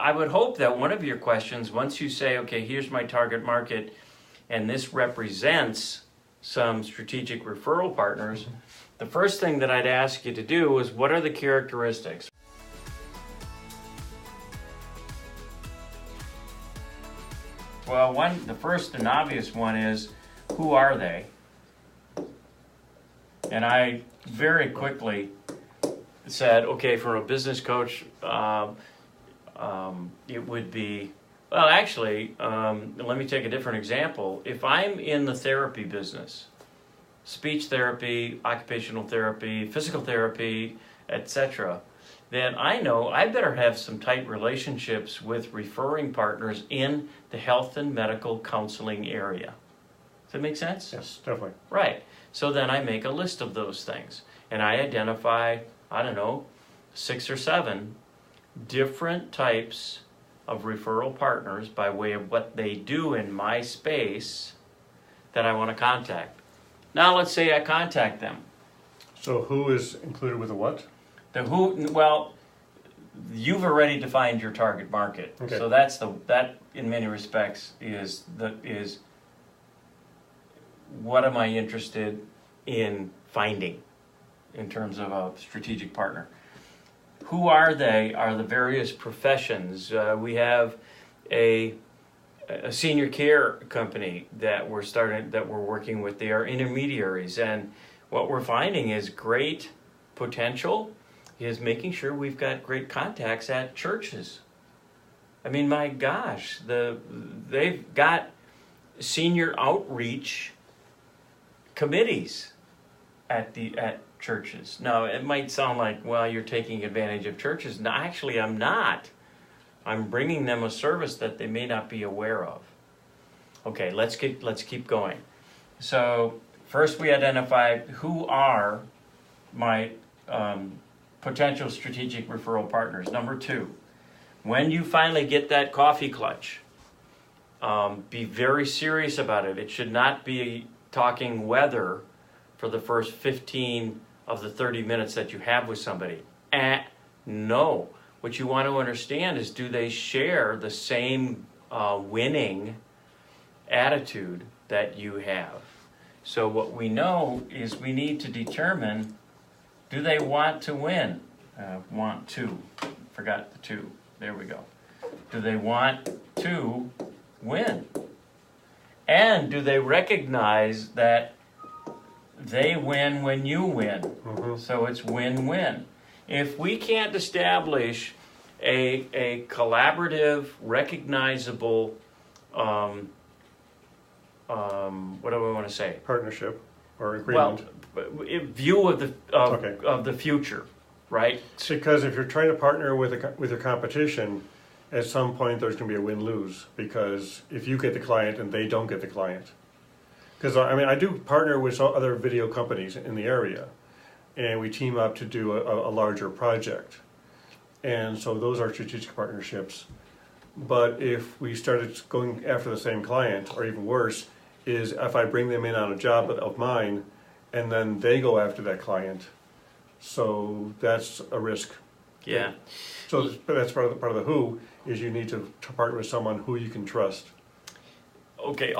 I would hope that one of your questions, once you say, okay, here's my target market, and this represents some strategic referral partners, the first thing that I'd ask you to do is, what are the characteristics? Well, the first and obvious one is, who are they? And I very quickly said, okay, from a business coach, it would be, well, actually, let me take a different example. If I'm in the therapy business, speech therapy, occupational therapy, physical therapy, etc., then I know I better have some tight relationships with referring partners in the health and medical counseling area. Does that make sense? Yes, definitely. Right. So then I make a list of those things, and I identify, I don't know, 6 or 7 different types of referral partners by way of what they do in my space that I want to contact. Now let's say I contact them. So who is included with the what? The who, well, you've already defined your target market. Okay. So that in many respects is what am I interested in finding in terms of a strategic partner. Who are they? Are the various professions. We have a senior care company that we're working with. They are intermediaries, and what we're finding is great potential is making sure we've got great contacts at churches. I mean, my gosh, they've got senior outreach committees at churches. Now, it might sound like, well, you're taking advantage of churches. No, actually, I'm not. I'm bringing them a service that they may not be aware of. Okay, let's keep going. So first we identify who are my potential strategic referral partners. Number 2, when you finally get that coffee clutch, be very serious about it. It should not be talking weather for the first 15 of the 30 minutes that you have with somebody. No. What you want to understand is, do they share the same winning attitude that you have? So what we know is we need to determine, do they want to win? Want to. Forgot the 2. There we go. Do they want to win? And do they recognize that they win when you win? Mm-hmm. So it's win-win. If we can't establish a collaborative, recognizable, what do we want to say? Partnership or agreement. Well, view of the future, right? Because if you're trying to partner with your competition, at some point there's going to be a win-lose, because if you get the client and they don't get the client. Because I do partner with other video companies in the area, and we team up to do a larger project. And so those are strategic partnerships. But if we started going after the same client, or even worse, is if I bring them in on a job of mine, and then they go after that client. So that's a risk. Yeah. So that's part of the who, is you need to partner with someone who you can trust. Okay,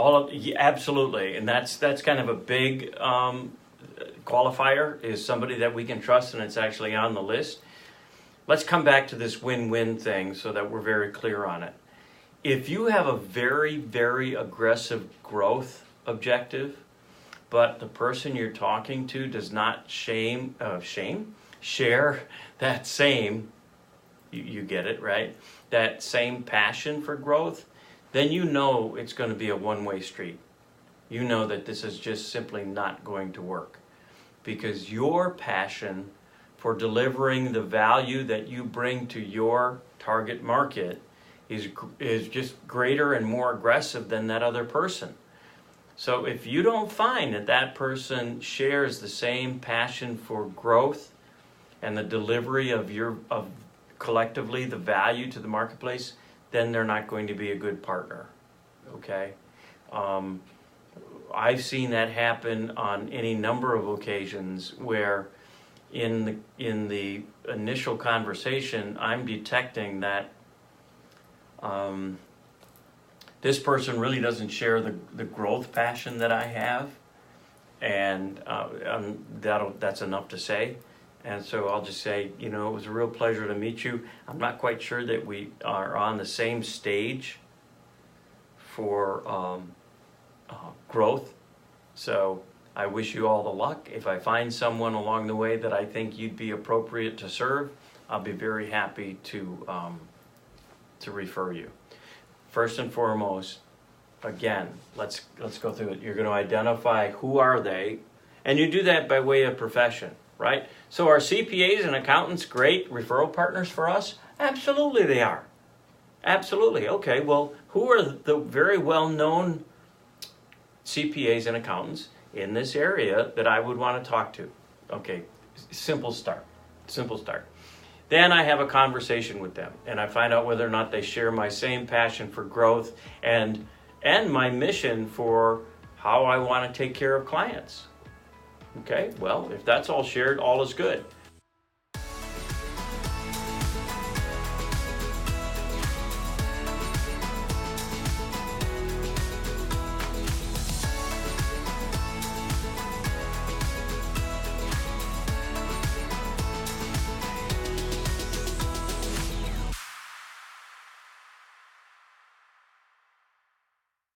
absolutely, and that's kind of a big qualifier, is somebody that we can trust and it's actually on the list. Let's come back to this win-win thing so that we're very clear on it. If you have a very, very aggressive growth objective, but the person you're talking to does not share that same, you get it, right? That same passion for growth, then you know it's going to be a one-way street. You know that this is just simply not going to work, because your passion for delivering the value that you bring to your target market is just greater and more aggressive than that other person. So if you don't find that person shares the same passion for growth and the delivery of collectively the value to the marketplace, then they're not going to be a good partner. Okay? I've seen that happen on any number of occasions where in the initial conversation I'm detecting that This person really doesn't share the growth passion that I have, and that's enough to say. And so I'll just say, it was a real pleasure to meet you. I'm not quite sure that we are on the same stage for growth. So I wish you all the luck. If I find someone along the way that I think you'd be appropriate to serve, I'll be very happy to refer you. First and foremost, again, let's go through it. You're going to identify who are they, and you do that by way of profession, right? So are CPAs and accountants great referral partners for us? Absolutely they are. Absolutely. Okay, well, who are the very well-known CPAs and accountants in this area that I would want to talk to? Okay, simple start. Simple start. Then I have a conversation with them, and I find out whether or not they share my same passion for growth and my mission for how I want to take care of clients. Okay, well, if that's all shared, all is good.